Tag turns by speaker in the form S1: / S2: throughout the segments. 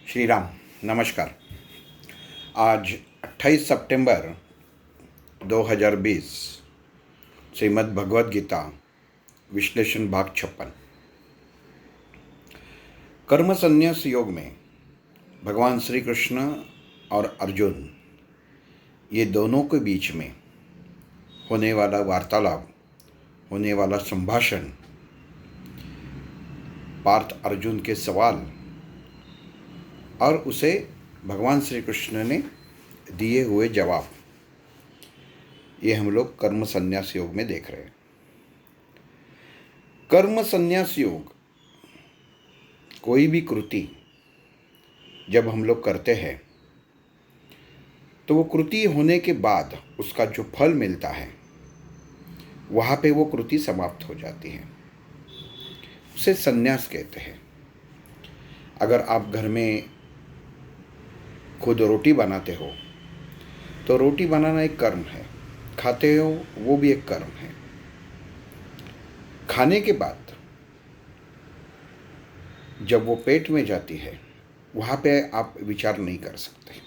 S1: श्री राम। नमस्कार। आज 28 सितंबर 2020 श्रीमद् भगवद गीता विश्लेषण भाग 56। कर्म संन्यास योग में भगवान श्री कृष्ण और अर्जुन ये दोनों के बीच में होने वाला वार्तालाप, होने वाला संभाषण, पार्थ अर्जुन के सवाल और उसे भगवान श्री कृष्ण ने दिए हुए जवाब, ये हम लोग कर्म संन्यास योग में देख रहे हैं। कर्म संन्यास योग, कोई भी कृति जब हम लोग करते हैं तो वो कृति होने के बाद उसका जो फल मिलता है वहाँ पे वो कृति समाप्त हो जाती है, उसे संन्यास कहते हैं। अगर आप घर में खुद रोटी बनाते हो तो रोटी बनाना एक कर्म है, खाते हो वो भी एक कर्म है। खाने के बाद जब वो पेट में जाती है वहाँ पे आप विचार नहीं कर सकते,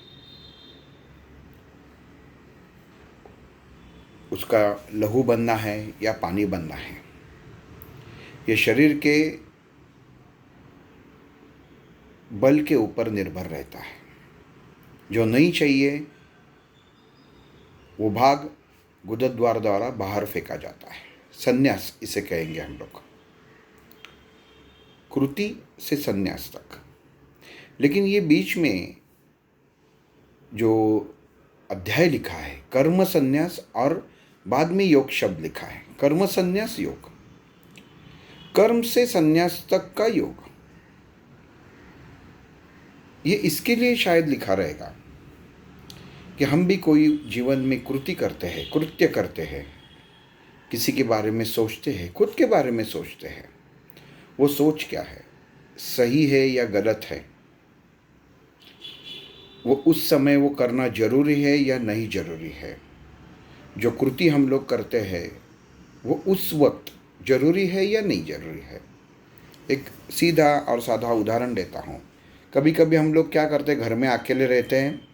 S1: उसका लहू बनना है या पानी बनना है। ये शरीर के बल के ऊपर निर्भर रहता है। जो नहीं चाहिए वो भाग गुदद्वार द्वारा बाहर फेंका जाता है। संन्यास इसे कहेंगे हम लोग, कृति से संन्यास तक। लेकिन ये बीच में जो अध्याय लिखा है कर्म संन्यास और बाद में योग शब्द लिखा है, कर्म संन्यास योग, कर्म से संन्यास तक का योग, ये इसके लिए शायद लिखा रहेगा कि हम भी कोई जीवन में कृति करते हैं, कृत्य करते हैं, किसी के बारे में सोचते हैं, खुद के बारे में सोचते हैं। वो सोच क्या है, सही है या गलत है, वो उस समय वो करना जरूरी है या नहीं जरूरी है। जो कृति हम लोग करते हैं वो उस वक्त जरूरी है या नहीं जरूरी है। एक सीधा और साधा उदाहरण देता हूँ। कभी कभी हम लोग क्या करते हैं, घर में अकेले रहते हैं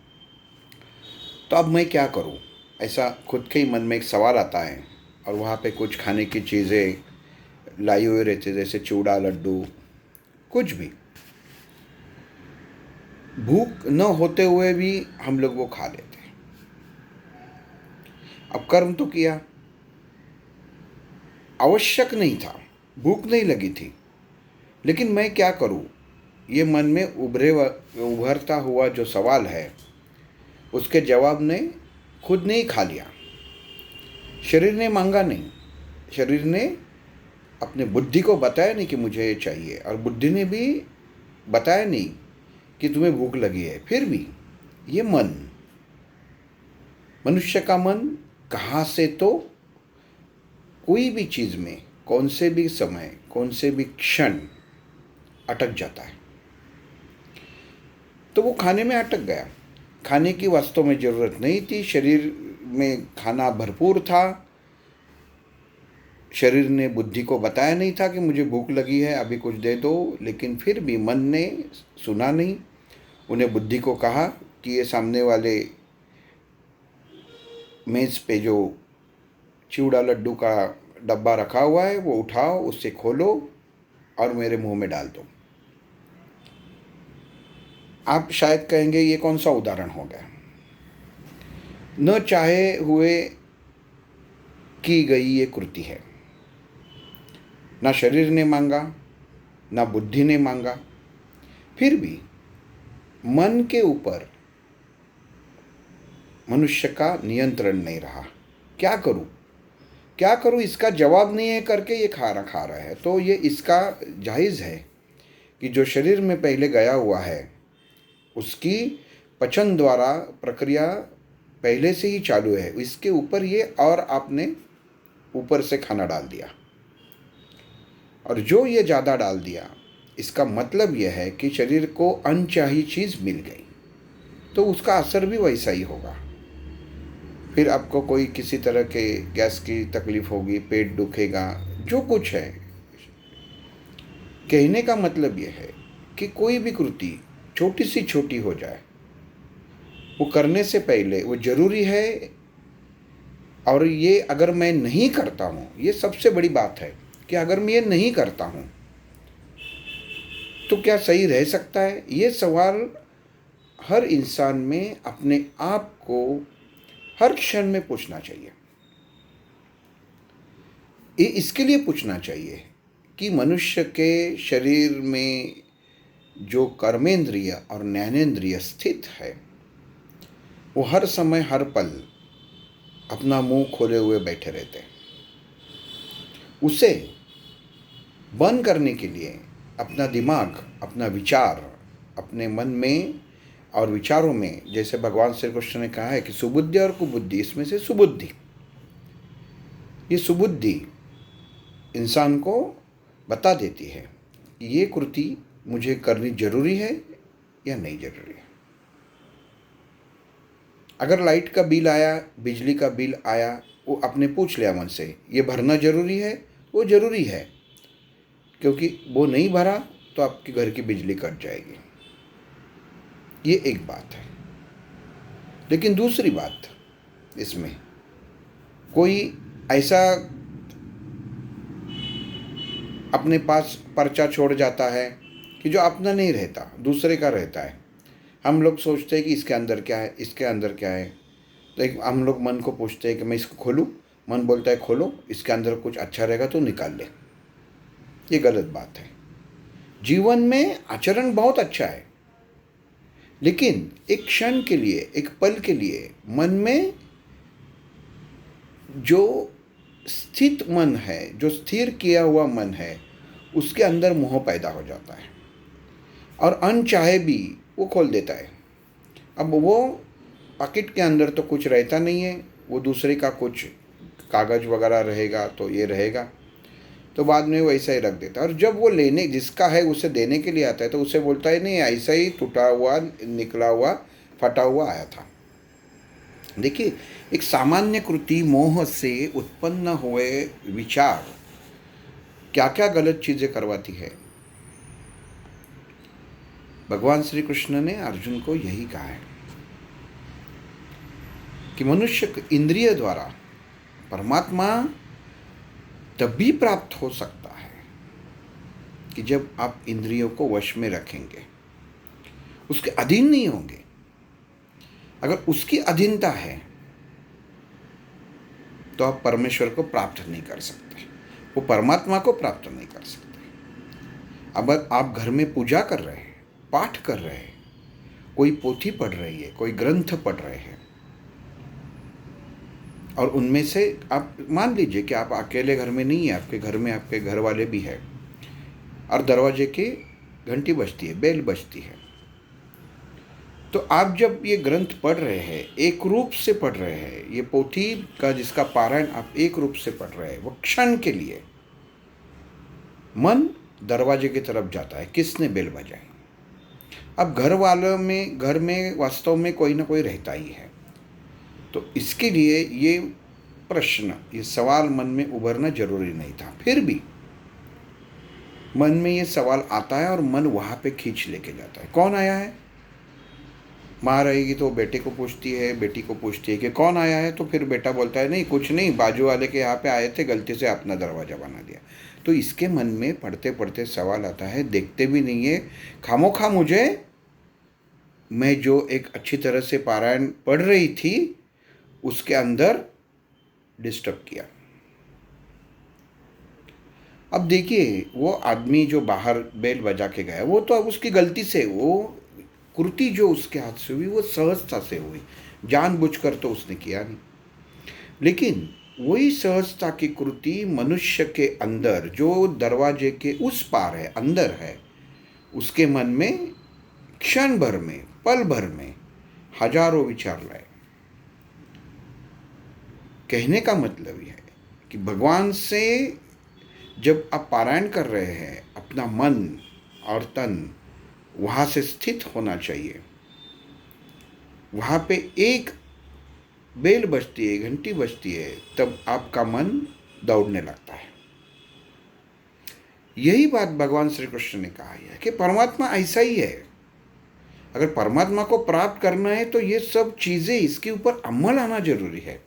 S1: तो अब मैं क्या करूं, ऐसा खुद के ही मन में एक सवाल आता है और वहाँ पे कुछ खाने की चीज़ें लाई हुई रहती, जैसे चूड़ा, लड्डू, कुछ भी। भूख न होते हुए भी हम लोग वो खा लेते हैं। अब कर्म तो किया, आवश्यक नहीं था, भूख नहीं लगी थी, लेकिन मैं क्या करूं, ये मन में उभरता हुआ जो सवाल है उसके जवाब ने खुद ने ही खा लिया। शरीर ने मांगा नहीं, शरीर ने अपने बुद्धि को बताया नहीं कि मुझे ये चाहिए, और बुद्धि ने भी बताया नहीं कि तुम्हें भूख लगी है। फिर भी ये मन, मनुष्य का मन कहाँ से तो कोई भी चीज़ में, कौन से भी समय, कौन से भी क्षण अटक जाता है। तो वो खाने में अटक गया। खाने की वास्तव में ज़रूरत नहीं थी, शरीर में खाना भरपूर था, शरीर ने बुद्धि को बताया नहीं था कि मुझे भूख लगी है, अभी कुछ दे दो। लेकिन फिर भी मन ने सुना नहीं, उन्हें बुद्धि को कहा कि ये सामने वाले मेज़ पे जो चिवड़ा लड्डू का डब्बा रखा हुआ है वो उठाओ, उससे खोलो और मेरे मुंह में डाल दो। आप शायद कहेंगे ये कौन सा उदाहरण हो गया। न चाहे हुए की गई ये कृति है, ना शरीर ने मांगा, ना बुद्धि ने मांगा, फिर भी मन के ऊपर मनुष्य का नियंत्रण नहीं रहा। क्या करूं, क्या करूं, इसका जवाब नहीं है करके ये खाना खा रहा है। तो ये इसका जायज़ है कि जो शरीर में पहले गया हुआ है उसकी पचन द्वारा प्रक्रिया पहले से ही चालू है, इसके ऊपर ये और आपने ऊपर से खाना डाल दिया, और जो ये ज़्यादा डाल दिया इसका मतलब यह है कि शरीर को अनचाही चीज़ मिल गई, तो उसका असर भी वैसा ही होगा। फिर आपको कोई किसी तरह के गैस की तकलीफ़ होगी, पेट दुखेगा, जो कुछ है। कहने का मतलब यह है कि कोई भी कृति छोटी सी छोटी हो जाए, वो करने से पहले वो जरूरी है। और ये अगर मैं नहीं करता हूँ, ये सबसे बड़ी बात है कि अगर मैं ये नहीं करता हूँ तो क्या सही रह सकता है? ये सवाल हर इंसान में अपने आप को हर क्षण में पूछना चाहिए। ये इसके लिए पूछना चाहिए कि मनुष्य के शरीर में जो कर्मेंद्रिय और ज्ञानेंद्रिय स्थित है, वो हर समय हर पल अपना मुंह खोले हुए बैठे रहते हैं। उसे बंद करने के लिए अपना दिमाग, अपना विचार, अपने मन में और विचारों में, जैसे भगवान श्री कृष्ण ने कहा है कि सुबुद्धि और कुबुद्धि, इसमें से सुबुद्धि, ये सुबुद्धि इंसान को बता देती है कि ये कृति मुझे करनी जरूरी है या नहीं जरूरी है। अगर लाइट का बिल आया, बिजली का बिल आया, वो आपने पूछ लिया मन से, ये भरना जरूरी है? वो जरूरी है, क्योंकि वो नहीं भरा तो आपके घर की बिजली कट जाएगी। ये एक बात है। लेकिन दूसरी बात, इसमें कोई ऐसा अपने पास पर्चा छोड़ जाता है कि जो अपना नहीं रहता, दूसरे का रहता है। हम लोग सोचते हैं कि इसके अंदर क्या है, इसके अंदर क्या है। तो हम लोग मन को पूछते हैं कि मैं इसको खोलूं, मन बोलता है खोलो, इसके अंदर कुछ अच्छा रहेगा तो निकाल ले। ये गलत बात है। जीवन में आचरण बहुत अच्छा है, लेकिन एक क्षण के लिए, एक पल के लिए मन में जो स्थित मन है, जो स्थिर किया हुआ मन है, उसके अंदर मोह पैदा हो जाता है और अनचाहे भी वो खोल देता है। अब वो पॉकेट के अंदर तो कुछ रहता नहीं है, वो दूसरे का कुछ कागज़ वगैरह रहेगा तो ये रहेगा, तो बाद में वो ऐसा ही रख देता है। और जब वो लेने, जिसका है उसे देने के लिए आता है, तो उसे बोलता है नहीं, ऐसा ही टूटा हुआ, निकला हुआ, फटा हुआ आया था। देखिए, एक सामान्य कृति मोह से उत्पन्न हुए विचार क्या क्या गलत चीज़ें करवाती है। भगवान श्री कृष्ण ने अर्जुन को यही कहा है कि मनुष्य इंद्रिय द्वारा परमात्मा तभी प्राप्त हो सकता है कि जब आप इंद्रियों को वश में रखेंगे, उसके अधीन नहीं होंगे। अगर उसकी अधीनता है तो आप परमेश्वर को प्राप्त नहीं कर सकते, वो परमात्मा को प्राप्त नहीं कर सकते। अगर आप घर में पूजा कर रहे हैं, पाठ कर रहे हैं, कोई पोथी पढ़ रही है, कोई ग्रंथ पढ़ रहे हैं, और उनमें से आप मान लीजिए कि आप अकेले घर में नहीं है, आपके घर में आपके घर वाले भी है, और दरवाजे की घंटी बजती है, बेल बजती है, तो आप जब ये ग्रंथ पढ़ रहे हैं, एक रूप से पढ़ रहे हैं, ये पोथी का जिसका पारायण आप एक रूप से पढ़ रहे हैं, वो क्षण के लिए मन दरवाजे की तरफ जाता है, किसने बेल बजाई। अब घर वालों में, घर में वास्तव में कोई ना कोई रहता ही है, तो इसके लिए ये प्रश्न, ये सवाल मन में उभरना जरूरी नहीं था। फिर भी मन में ये सवाल आता है और मन वहाँ पे खींच लेके जाता है। कौन आया है? माँ रहेगी तो बेटे को पूछती है, बेटी को पूछती है कि कौन आया है, तो फिर बेटा बोलता है नहीं कुछ नहीं, बाजू वाले के यहाँ पे आए थे, गलती से अपना दरवाज़ा बना दिया। तो इसके मन में पढ़ते पढ़ते सवाल आता है, देखते भी नहीं है, खामोखा मुझे, मैं जो एक अच्छी तरह से पारायण पढ़ रही थी उसके अंदर डिस्टर्ब किया। अब देखिए, वो आदमी जो बाहर बेल बजा के गया, वो तो अब उसकी गलती से, वो कृति जो उसके हाथ से हुई वो सहजता से हुई, जानबूझकर तो उसने किया नहीं। लेकिन वही सहजता की कृति मनुष्य के अंदर, जो दरवाजे के उस पार है, अंदर है, उसके मन में क्षण भर में, पल भर में हजारों विचार लाए। कहने का मतलब यह है कि भगवान से जब आप पारायण कर रहे हैं, अपना मन और तन वहाँ से स्थित होना चाहिए। वहाँ पे एक बेल बजती है, घंटी बजती है, तब आपका मन दौड़ने लगता है। यही बात भगवान श्री कृष्ण ने कहा है कि परमात्मा ऐसा ही है अगर परमात्मा को प्राप्त करना है तो ये सब चीज़ें, इसके ऊपर अमल आना जरूरी है।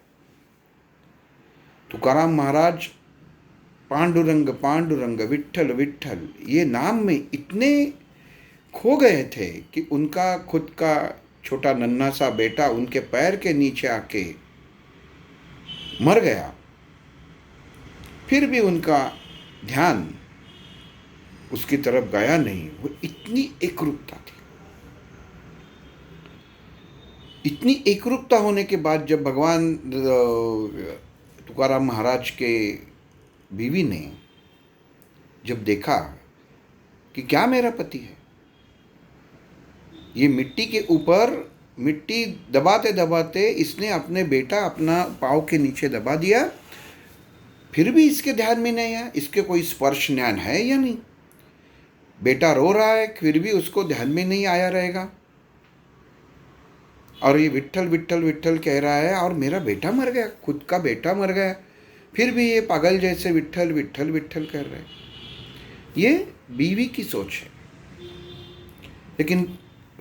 S1: तुकाराम महाराज पांडुरंग पांडुरंग विट्ठल विट्ठल ये नाम में इतने खो गए थे कि उनका खुद का छोटा नन्हा सा बेटा उनके पैर के नीचे आके मर गया, फिर भी उनका ध्यान उसकी तरफ गया नहीं। वो इतनी एकरूपता थी। इतनी एकरूपता होने के बाद जब भगवान तुकाराम महाराज के बीवी ने जब देखा कि क्या मेरा पति है, ये मिट्टी के ऊपर मिट्टी दबाते दबाते इसने अपने बेटा अपना पाँव के नीचे दबा दिया, फिर भी इसके ध्यान में नहीं आया। इसके कोई स्पर्श ज्ञान है या नहीं? बेटा रो रहा है फिर भी उसको ध्यान में नहीं आया रहेगा, और ये विट्ठल विट्ठल विट्ठल कह रहा है और मेरा बेटा मर गया, खुद का बेटा मर गया, फिर भी ये पागल जैसे विट्ठल विट्ठल विट्ठल कर रहे हैं। ये बीवी की सोच है। लेकिन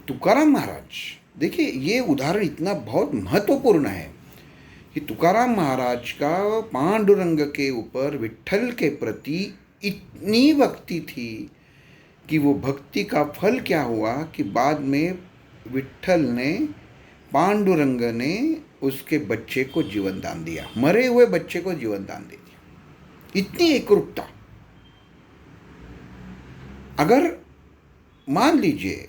S1: तुकाराम महाराज, देखिए ये उदाहरण इतना बहुत महत्वपूर्ण है कि तुकाराम महाराज का पांडुरंग के ऊपर विट्ठल के प्रति इतनी भक्ति थी कि वो भक्ति का फल क्या हुआ कि बाद में विट्ठल ने, पांडुरंग ने उसके बच्चे को जीवन दान दिया, मरे हुए बच्चे को जीवन दान दे दिया। इतनी एकरूपता। अगर मान लीजिए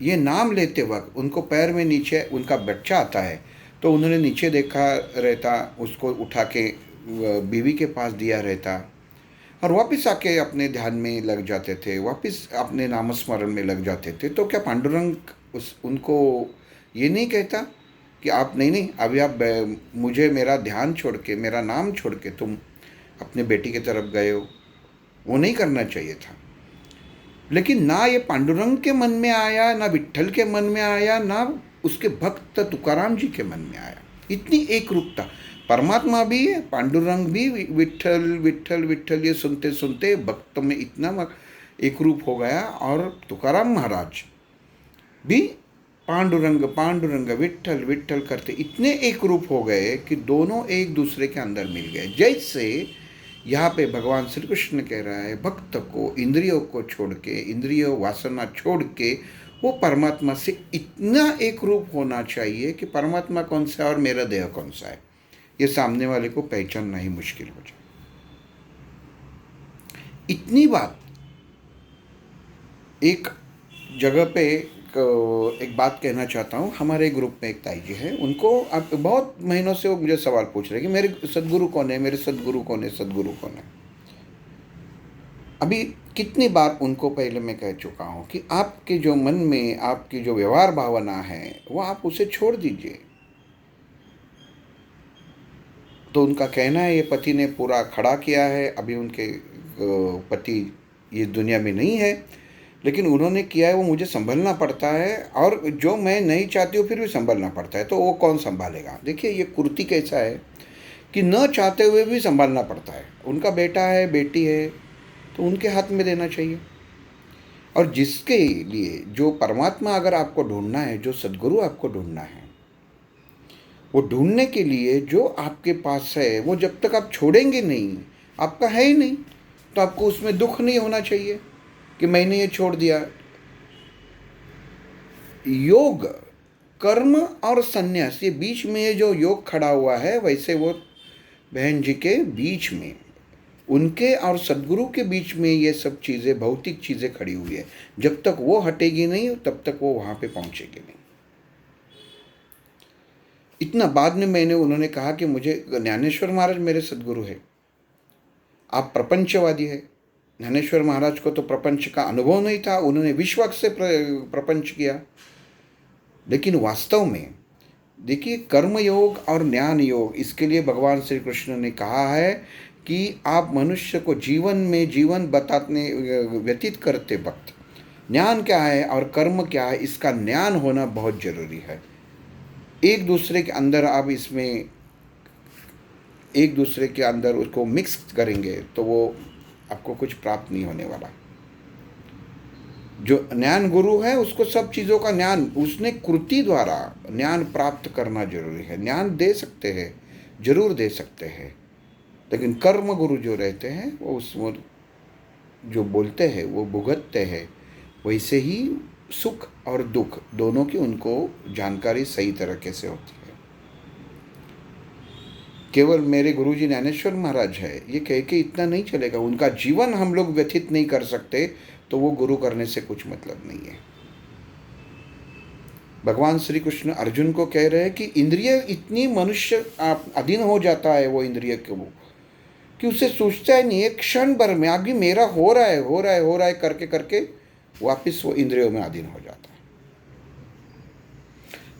S1: ये नाम लेते वक्त उनको पैर में नीचे उनका बच्चा आता है तो उन्होंने नीचे देखा रहता, उसको उठा के बीवी के पास दिया रहता और वापस आके अपने ध्यान में लग जाते थे, वापस अपने नामस्मरण में लग जाते थे, तो क्या पांडुरंग उनको ये नहीं कहता कि आप नहीं अभी आप मुझे मेरा ध्यान छोड़ के, मेरा नाम छोड़ के तुम अपने बेटी की तरफ गए हो? वो नहीं करना चाहिए था। लेकिन ना ये पांडुरंग के मन में आया, ना विट्ठल के मन में आया, ना उसके भक्त तुकाराम जी के मन में आया। इतनी एकरूपता। परमात्मा भी है, पांडुरंग भी विट्ठल विट्ठल विट्ठल ये सुनते सुनते भक्त में इतना एकरूप हो गया, और तुकाराम महाराज भी पांडुरंग पांडुरंग विट्ठल विट्ठल करते इतने एकरूप हो गए कि दोनों एक दूसरे के अंदर मिल गए। जैसे यहाँ पे भगवान श्री कृष्ण कह रहा है, भक्त को इंद्रियों को छोड़ के, इंद्रियों वासना छोड़ के वो परमात्मा से इतना एक रूप होना चाहिए कि परमात्मा कौन सा है और मेरा देह कौन सा है, ये सामने वाले को पहचानना ही मुश्किल हो जाए। इतनी बात। एक जगह पे एक बात कहना चाहता हूँ। हमारे ग्रुप में एक ताई जी है, उनको अब बहुत महीनों से वो मुझे सवाल पूछ रहे हैं कि मेरे सदगुरु कौन है, मेरे सदगुरु कौन है, सदगुरु कौन है। अभी कितनी बार उनको पहले मैं कह चुका हूँ कि आपके जो मन में आपकी जो व्यवहार भावना है वो आप उसे छोड़ दीजिए। तो उनका कहना है ये पति ने पूरा खड़ा किया है, अभी उनके पति ये दुनिया में नहीं है, लेकिन उन्होंने किया है वो मुझे संभलना पड़ता है, और जो मैं नहीं चाहती हूँ फिर भी संभलना पड़ता है, तो वो कौन संभालेगा। देखिए ये कुर्ती कैसा है कि न चाहते हुए भी संभालना पड़ता है। उनका बेटा है, बेटी है, तो उनके हाथ में देना चाहिए। और जिसके लिए जो परमात्मा अगर आपको ढूंढना है, जो सद्गुरु आपको ढूंढना है, वो ढूंढने के लिए जो आपके पास है वो जब तक आप छोड़ेंगे नहीं, आपका है ही नहीं, तो आपको उसमें दुख नहीं होना चाहिए कि मैंने ये छोड़ दिया। योग, कर्म और संन्यास, ये बीच में ये जो योग खड़ा हुआ है, वैसे वो बहन जी के बीच में, उनके और सद्गुरु के बीच में ये सब चीज़ें, भौतिक चीज़ें खड़ी हुई है। जब तक वो हटेगी नहीं तब तक वो वहाँ पे पहुँचेगी नहीं। इतना बाद में मैंने उन्होंने कहा कि मुझे ज्ञानेश्वर महाराज मेरे सद्गुरु है, आप प्रपंचवादी है। ज्ञानेश्वर महाराज को तो प्रपंच का अनुभव नहीं था, उन्होंने विश्व से प्रपंच किया। लेकिन वास्तव में देखिए, कर्म योग और ज्ञान योग, इसके लिए भगवान श्री कृष्ण ने कहा है कि आप मनुष्य को जीवन में जीवन बताने व्यतीत करते वक्त ज्ञान क्या है और कर्म क्या है, इसका ज्ञान होना बहुत जरूरी है। एक दूसरे के अंदर आप इसमें एक दूसरे के अंदर उसको मिक्स करेंगे तो वो आपको कुछ प्राप्त नहीं होने वाला। जो ज्ञान गुरु है उसको सब चीज़ों का ज्ञान, उसने कृति द्वारा ज्ञान प्राप्त करना जरूरी है। ज्ञान दे सकते हैं, जरूर दे सकते हैं, लेकिन कर्म गुरु जो रहते हैं वो उसमें जो बोलते हैं वो भुगतते हैं। वैसे ही सुख और दुख दोनों की उनको जानकारी सही तरीके से होती है। केवल मेरे गुरुजी ज्ञानेश्वर महाराज है ये कह के इतना नहीं चलेगा। उनका जीवन हम लोग व्यतीत नहीं कर सकते तो वो गुरु करने से कुछ मतलब नहीं है। भगवान श्री कृष्ण अर्जुन को कह रहे हैं कि इंद्रिय इतनी मनुष्य अधीन हो जाता है वो इंद्रिय के, वो कि उसे सोचता है नहीं, एक क्षण भर में आगे मेरा हो रहा है हो रहा है हो रहा है करके करके वापस वो इंद्रियों में अधीन हो जाता है।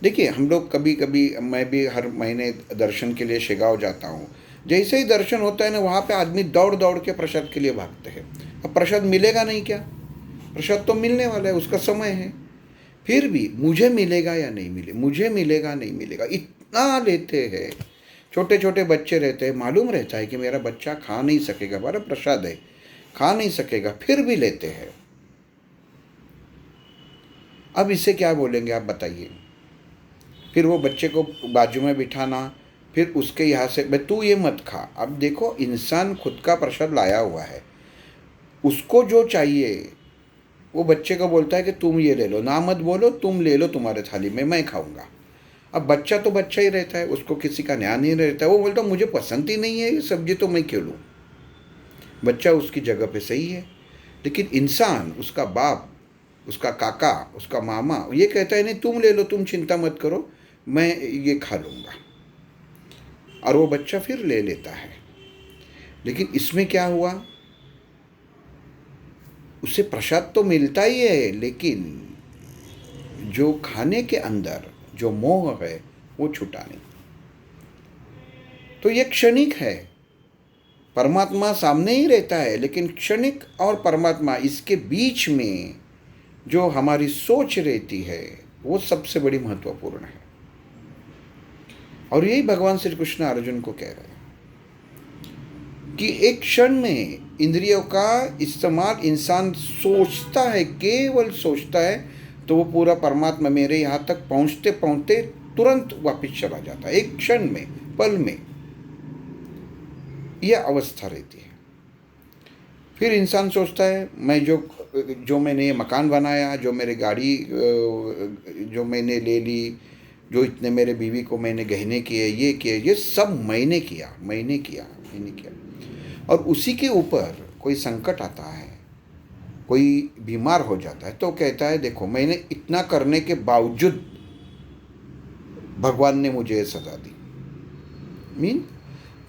S1: देखिए हम लोग कभी कभी, मैं भी हर महीने दर्शन के लिए शेगांव जाता हूँ। जैसे ही दर्शन होता है ना, वहाँ पे आदमी दौड़ दौड़ के प्रसाद के लिए भागते हैं। अब प्रसाद मिलेगा नहीं क्या? प्रसाद तो मिलने वाला है, उसका समय है। फिर भी मुझे मिलेगा या नहीं मिले, मुझे मिलेगा नहीं मिलेगा, इतना लेते हैं। छोटे छोटे बच्चे रहते हैं, मालूम रहता है कि मेरा बच्चा खा नहीं सकेगा, बड़ा प्रसाद है, खा नहीं सकेगा, फिर भी लेते हैं। अब इसे क्या बोलेंगे आप बताइए? फिर वो बच्चे को बाजू में बिठाना, फिर उसके यहाँ से भाई तू ये मत खा। अब देखो इंसान खुद का प्रसाद लाया हुआ है, उसको जो चाहिए वो बच्चे को बोलता है कि तुम ये ले लो, ना मत बोलो, तुम ले लो तुम्हारे थाली में, मैं खाऊंगा। अब बच्चा तो बच्चा ही रहता है, उसको किसी का ज्ञान नहीं रहता है। वो बोलता मुझे पसंद ही नहीं है ये सब्जी, तो मैं क्यों लूँ? बच्चा उसकी जगह पे सही है, लेकिन इंसान, उसका बाप, उसका काका, उसका मामा ये कहता है नहीं तुम ले लो, तुम चिंता मत करो, मैं ये खा लूँगा। और वो बच्चा फिर ले लेता है। लेकिन इसमें क्या हुआ? उसे प्रसाद तो मिलता ही है, लेकिन जो खाने के अंदर जो मोह है वो छूटा नहीं। तो ये क्षणिक है। परमात्मा सामने ही रहता है, लेकिन क्षणिक और परमात्मा इसके बीच में जो हमारी सोच रहती है वो सबसे बड़ी महत्वपूर्ण है। और यही भगवान श्री कृष्ण अर्जुन को कह रहे हैं कि एक क्षण में इंद्रियों का इस्तेमाल इंसान सोचता है, केवल सोचता है, तो वो पूरा परमात्मा मेरे यहाँ तक पहुँचते पहुँचते तुरंत वापस चला जाता है, एक क्षण में, पल में। यह अवस्था रहती है। फिर इंसान सोचता है मैं जो मैंने ये मकान बनाया, जो मेरे गाड़ी जो मैंने ले ली, जो इतने मेरे बीवी को मैंने गहने किए, ये किए, ये सब मैंने किया। और उसी के ऊपर कोई संकट आता है, कोई बीमार हो जाता है, तो कहता है देखो मैंने इतना करने के बावजूद भगवान ने मुझे सजा दी।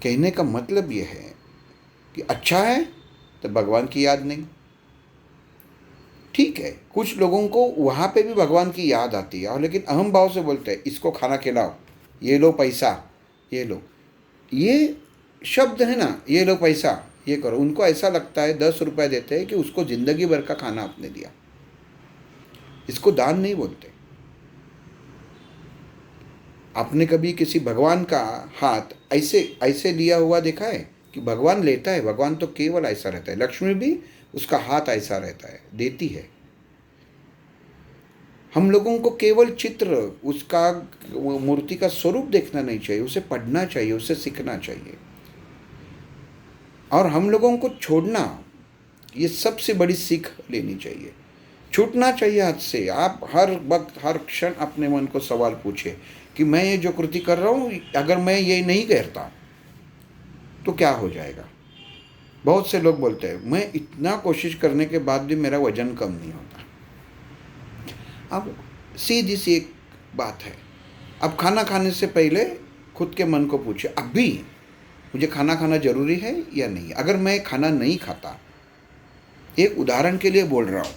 S1: कहने का मतलब ये है कि अच्छा है तो भगवान की याद नहीं। ठीक है, कुछ लोगों को वहाँ पे भी भगवान की याद आती है, और लेकिन अहम भाव से बोलते हैं इसको खाना खिलाओ, ये लो पैसा, ये लो, ये शब्द है ना, ये लो पैसा, ये करो। उनको ऐसा लगता है 10 रुपये देते हैं कि उसको ज़िंदगी भर का खाना आपने दिया। इसको दान नहीं बोलते। आपने कभी किसी भगवान का हाथ ऐसे ऐसे लिया हुआ देखा है कि भगवान लेता है? भगवान तो केवल ऐसा रहता है। लक्ष्मी भी उसका हाथ ऐसा रहता है, देती है। हम लोगों को केवल चित्र, उसका मूर्ति का स्वरूप देखना नहीं चाहिए, उसे पढ़ना चाहिए, उसे सीखना चाहिए। और हम लोगों को छोड़ना, ये सबसे बड़ी सीख लेनी चाहिए। छूटना चाहिए हाथ से। आप हर वक्त हर क्षण अपने मन को सवाल पूछे कि मैं ये जो कृति कर रहा हूँ, अगर मैं ये नहीं करता तो क्या हो जाएगा? बहुत से लोग बोलते हैं मैं इतना कोशिश करने के बाद भी मेरा वजन कम नहीं होता। अब सीधी सी एक बात है, अब खाना खाने से पहले खुद के मन को पूछे अभी मुझे खाना खाना जरूरी है या नहीं। अगर मैं खाना नहीं खाता, एक उदाहरण के लिए बोल रहा हूँ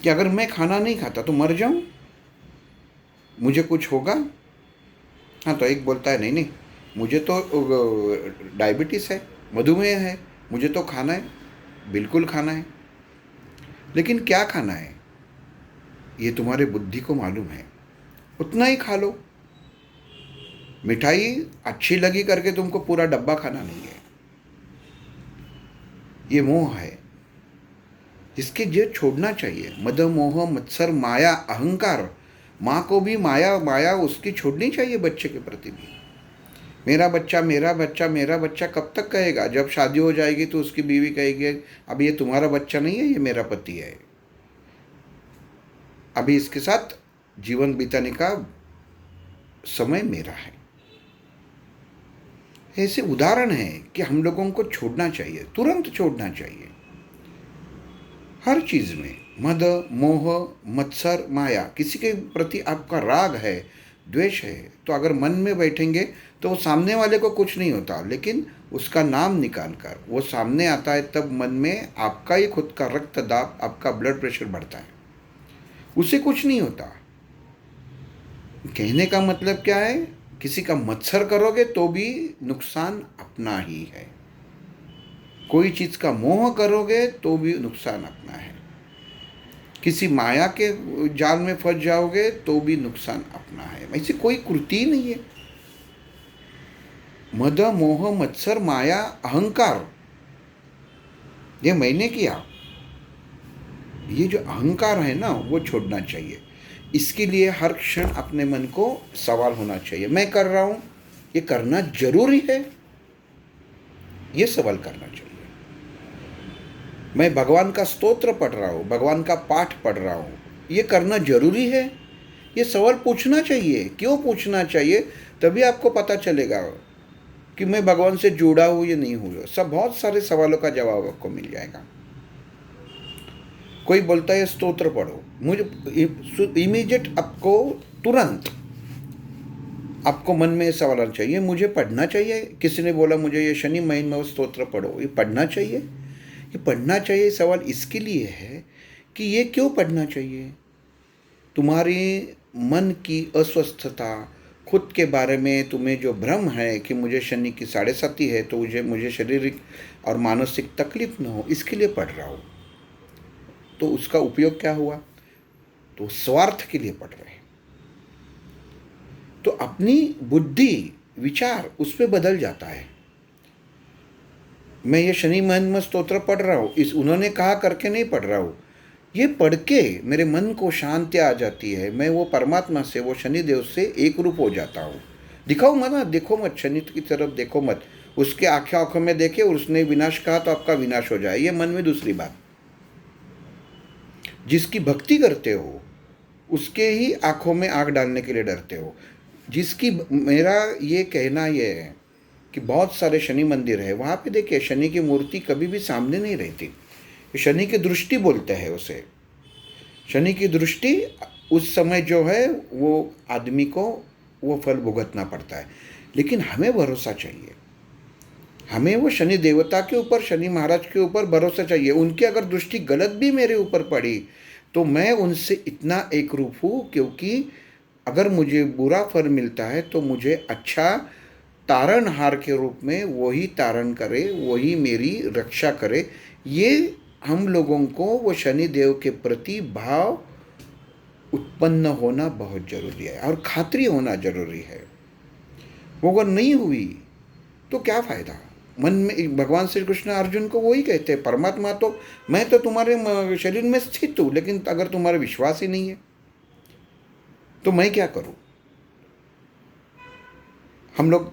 S1: कि अगर मैं खाना नहीं खाता तो मर जाऊँ, मुझे कुछ होगा? हाँ, तो एक बोलता है नहीं नहीं, मुझे तो डायबिटीज़ है, मधुमेह है, मुझे तो खाना है, बिल्कुल खाना है। लेकिन क्या खाना है ये तुम्हारे बुद्धि को मालूम है, उतना ही खा लो। मिठाई अच्छी लगी करके तुमको पूरा डब्बा खाना नहीं है। ये मोह है। इसके जो छोड़ना चाहिए, मद मोह मत्सर माया अहंकार। माँ को भी माया माया उसकी छोड़नी चाहिए बच्चे के प्रति भी। मेरा बच्चा मेरा बच्चा मेरा बच्चा कब तक कहेगा? जब शादी हो जाएगी तो उसकी बीवी कहेगी अब ये तुम्हारा बच्चा नहीं है, ये मेरा पति है, अभी इसके साथ जीवन बिताने का समय मेरा है। ऐसे उदाहरण है कि हम लोगों को छोड़ना चाहिए, तुरंत छोड़ना चाहिए। हर चीज में मद मोह मत्सर माया, किसी के प्रति आपका राग है, द्वेष है, तो अगर मन में बैठेंगे तो वो सामने वाले को कुछ नहीं होता, लेकिन उसका नाम निकाल कर वो सामने आता है, तब मन में आपका ही खुद का रक्त दाब, आपका ब्लड प्रेशर बढ़ता है, उसे कुछ नहीं होता। कहने का मतलब क्या है? किसी का मत्सर करोगे तो भी नुकसान अपना ही है, कोई चीज का मोह करोगे तो भी नुकसान अपना है, किसी माया के जाल में फंस जाओगे तो भी नुकसान अपना है। ऐसी कोई कृति नहीं है। मद मोह मत्सर माया अहंकार, ये मैंने किया, ये जो अहंकार है ना वो छोड़ना चाहिए। इसके लिए हर क्षण अपने मन को सवाल होना चाहिए, मैं कर रहा हूं, ये करना जरूरी है, ये सवाल करना चाहिए। मैं भगवान का स्तोत्र पढ़ रहा हूं, भगवान का पाठ पढ़ रहा हूं, ये करना जरूरी है, ये सवाल पूछना चाहिए। क्यों पूछना चाहिए? तभी आपको पता चलेगा कि मैं भगवान से जुड़ा हूं या नहीं हूं। सब बहुत सारे सवालों का जवाब आपको मिल जाएगा। कोई बोलता है स्तोत्र पढ़ो, मुझे इमीडिएट आपको तुरंत आपको मन में सवाल आना चाहिए, मुझे पढ़ना चाहिए। किसी ने बोला मुझे ये शनि महीने में स्तोत्र पढ़ो, ये पढ़ना चाहिए, ये पढ़ना चाहिए। सवाल इसके लिए है कि ये क्यों पढ़ना चाहिए? तुम्हारी मन की अस्वस्थता, खुद के बारे में तुम्हें जो भ्रम है कि मुझे शनि की 7.5 है तो मुझे शारीरिक और मानसिक तकलीफ न हो, इसके लिए पढ़ रहा हूँ। तो उसका उपयोग क्या हुआ? तो स्वार्थ के लिए पढ़ रहे हैं। तो अपनी बुद्धि विचार उस पर बदल जाता है। मैं ये शनि महीने स्तोत्र पढ़ रहा हूँ, इस उन्होंने कहा करके नहीं पढ़ रहा हूँ, ये पढ़ के मेरे मन को शांति आ जाती है, मैं वो परमात्मा से, वो शनिदेव से एक रूप हो जाता हूँ। दिखाओ मत, देखो मत, शनि की तरफ देखो मत, उसके आंखों में देखे और उसने विनाश कहा तो आपका विनाश हो जाए, ये मन में दूसरी बात। जिसकी भक्ति करते हो उसके ही आंखों में आग डालने के लिए डरते हो। जिसकी, मेरा ये कहना ये है कि बहुत सारे शनि मंदिर है, वहाँ पे देखिए शनि की मूर्ति कभी भी सामने नहीं रहती, शनि की दृष्टि बोलते हैं उसे। शनि की दृष्टि उस समय जो है वो आदमी को वो फल भुगतना पड़ता है। लेकिन हमें भरोसा चाहिए, हमें वो शनि देवता के ऊपर, शनि महाराज के ऊपर भरोसा चाहिए। उनकी अगर दृष्टि गलत भी मेरे ऊपर पड़ी तो मैं उनसे इतना एक रूप हूँ, क्योंकि अगर मुझे बुरा फल मिलता है तो मुझे अच्छा तारणहार के रूप में वही तारण करे, वही मेरी रक्षा करे। ये हम लोगों को वो शनि देव के प्रति भाव उत्पन्न होना बहुत जरूरी है और खातिरी होना जरूरी है। वो अगर नहीं हुई तो क्या फायदा? मन में भगवान श्री कृष्ण अर्जुन को वही कहते हैं, परमात्मा तो मैं तो तुम्हारे शरीर में स्थित हूँ, लेकिन अगर तुम्हारा विश्वास ही नहीं है तो मैं क्या करूँ? हम लोग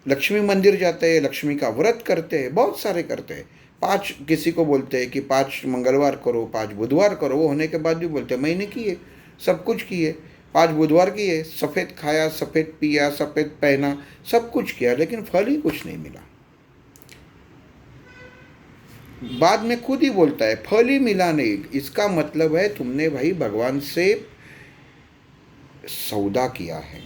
S1: लक्ष्मी मंदिर जाते हैं, लक्ष्मी का व्रत करते हैं, बहुत सारे करते हैं। 5 किसी को बोलते हैं कि 5 मंगलवार करो, 5 बुधवार करो, वो होने के बाद भी बोलते हैं मैंने किए, सब कुछ किए, 5 बुधवार किए, सफ़ेद खाया, सफ़ेद पिया, सफ़ेद पहना, सब कुछ किया, लेकिन फल ही कुछ नहीं मिला। बाद में खुद ही बोलता है फल ही मिला नहीं। इसका मतलब है तुमने भाई भगवान से सौदा किया है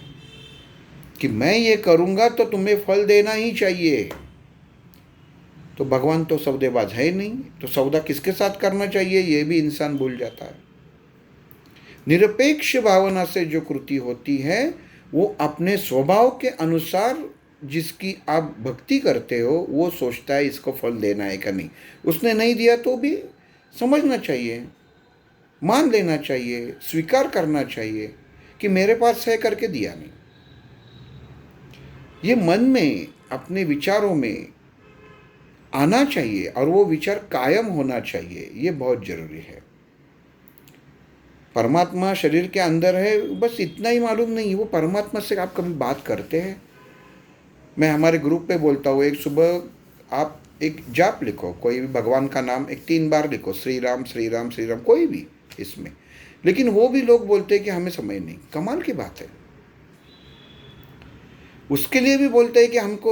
S1: कि मैं ये करूँगा तो तुम्हें फल देना ही चाहिए। तो भगवान तो सौदेबाज है नहीं, तो सौदा किसके साथ करना चाहिए ये भी इंसान भूल जाता है। निरपेक्ष भावना से जो कृति होती है वो अपने स्वभाव के अनुसार, जिसकी आप भक्ति करते हो वो सोचता है इसको फल देना है कि नहीं। उसने नहीं दिया तो भी समझना चाहिए, मान लेना चाहिए, स्वीकार करना चाहिए कि मेरे पास है करके दिया नहीं। ये मन में, अपने विचारों में आना चाहिए और वो विचार कायम होना चाहिए, ये बहुत जरूरी है। परमात्मा शरीर के अंदर है, बस इतना ही मालूम नहीं, वो परमात्मा से आप कभी बात करते हैं? मैं हमारे ग्रुप पे बोलता हूँ, एक सुबह आप एक जाप लिखो, कोई भी भगवान का नाम एक 3 बार लिखो, श्री राम श्री राम श्री राम, कोई भी इसमें। लेकिन वो भी लोग बोलते हैं कि हमें समय नहीं। कमाल की बात है। उसके लिए भी बोलते हैं कि हमको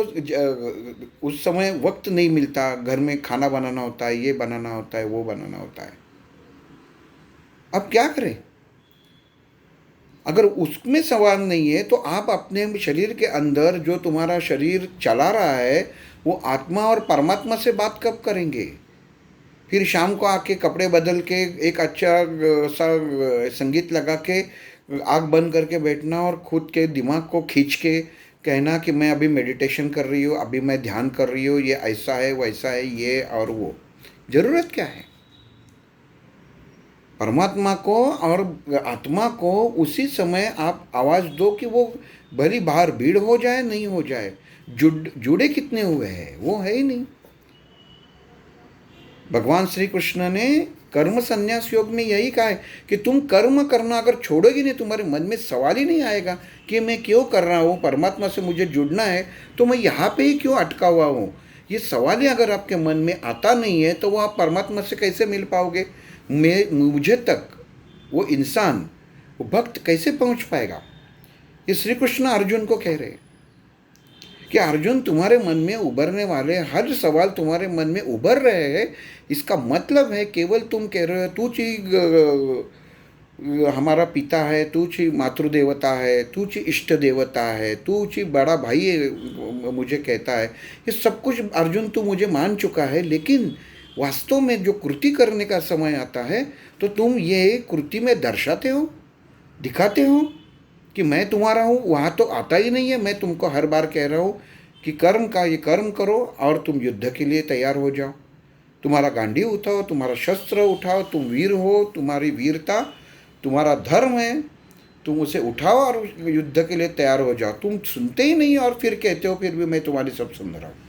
S1: उस समय वक्त नहीं मिलता, घर में खाना बनाना होता है, ये बनाना होता है, वो बनाना होता है। अब क्या करें? अगर उसमें सवाल नहीं है तो आप अपने शरीर के अंदर जो तुम्हारा शरीर चला रहा है वो आत्मा और परमात्मा से बात कब करेंगे? फिर शाम को आके कपड़े बदल के एक अच्छा सा संगीत लगा के आँख बंद करके बैठना और खुद के दिमाग को खींच के कहना कि मैं अभी मेडिटेशन कर रही हूँ, अभी मैं ध्यान कर रही हूँ, ये ऐसा है वैसा है, ये और वो। ज़रूरत क्या है? परमात्मा को और आत्मा को उसी समय आप आवाज़ दो कि वो भली बाहर भीड़ हो जाए नहीं हो जाए, जुड़े कितने हुए हैं वो है ही नहीं। भगवान श्री कृष्ण ने कर्म संन्यास योग में यही कहा है कि तुम कर्म करना अगर छोड़ोगी नहीं, तुम्हारे मन में सवाल ही नहीं आएगा कि मैं क्यों कर रहा हूँ, परमात्मा से मुझे जुड़ना है तो मैं यहाँ पे ही क्यों अटका हुआ हूँ। ये सवाल ही अगर आपके मन में आता नहीं है तो वो आप परमात्मा से कैसे मिल पाओगे? मुझे तक वो इंसान, वो भक्त कैसे पहुँच पाएगा? ये श्री कृष्ण अर्जुन को कह रहे हैं कि अर्जुन तुम्हारे मन में उभरने वाले हर सवाल तुम्हारे मन में उभर रहे हैं, इसका मतलब है केवल तुम कह रहे हो तू ही हमारा पिता है, तू ही मातृदेवता है, तू ही इष्ट देवता है, तू ही बड़ा भाई है, मुझे कहता है। ये सब कुछ अर्जुन तू मुझे मान चुका है, लेकिन वास्तव में जो कृति करने का समय आता है तो तुम ये कृति में दर्शाते हो, दिखाते हो कि मैं तुम्हारा हूँ, वहाँ तो आता ही नहीं है। मैं तुमको हर बार कह रहा हूँ कि कर्म का ये कर्म करो और तुम युद्ध के लिए तैयार हो जाओ। तुम्हारा गांडी उठाओ, तुम्हारा शस्त्र उठाओ, तुम वीर हो, तुम्हारी वीरता तुम्हारा धर्म है, तुम उसे उठाओ और युद्ध के लिए तैयार हो जाओ। तुम सुनते ही नहीं और फिर कहते हो फिर भी मैं तुम्हारी सब सुन रहा हूँ।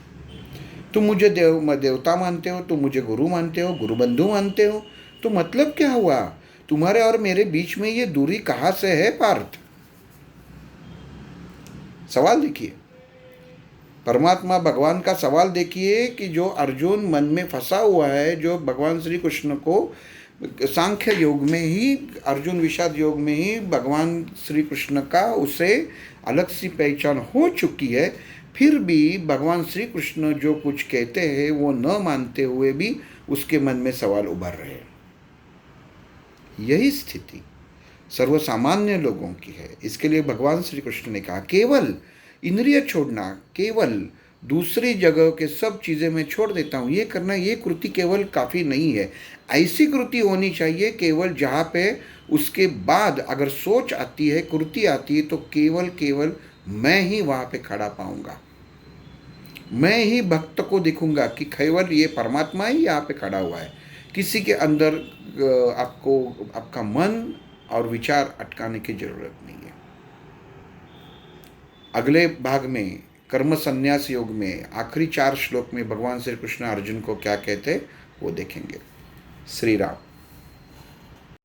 S1: तुम मुझे देवता मानते हो, तुम मुझे गुरु मानते हो, गुरु बंधु मानते हो, तो मतलब क्या हुआ? तुम्हारे और मेरे बीच में ये दूरी कहाँ से है पार्थ? सवाल देखिए, परमात्मा भगवान का सवाल देखिए कि जो अर्जुन मन में फंसा हुआ है, जो भगवान श्री कृष्ण को सांख्य योग में ही, अर्जुन विषाद योग में ही भगवान श्री कृष्ण का उसे अलग सी पहचान हो चुकी है, फिर भी भगवान श्री कृष्ण जो कुछ कहते हैं वो न मानते हुए भी उसके मन में सवाल उभर रहे हैं। यही स्थिति सर्वसामान्य लोगों की है। इसके लिए भगवान श्री कृष्ण ने कहा केवल इंद्रिय छोड़ना, केवल दूसरी जगह के सब चीज़ें मैं छोड़ देता हूँ, ये करना, ये कृति केवल काफ़ी नहीं है। ऐसी कृति होनी चाहिए केवल जहाँ पे उसके बाद अगर सोच आती है, कृति आती है, तो केवल मैं ही वहाँ पे खड़ा पाऊँगा, मैं ही भक्त को दिखूंगा कि केवल ये परमात्मा ही यहाँ पे खड़ा हुआ है। किसी के अंदर आपको आपका मन और विचार अटकाने की जरूरत नहीं है। अगले भाग में कर्म संन्यास योग में आखिरी 4 श्लोक में भगवान श्री कृष्ण अर्जुन को क्या कहते वो देखेंगे। श्री राम।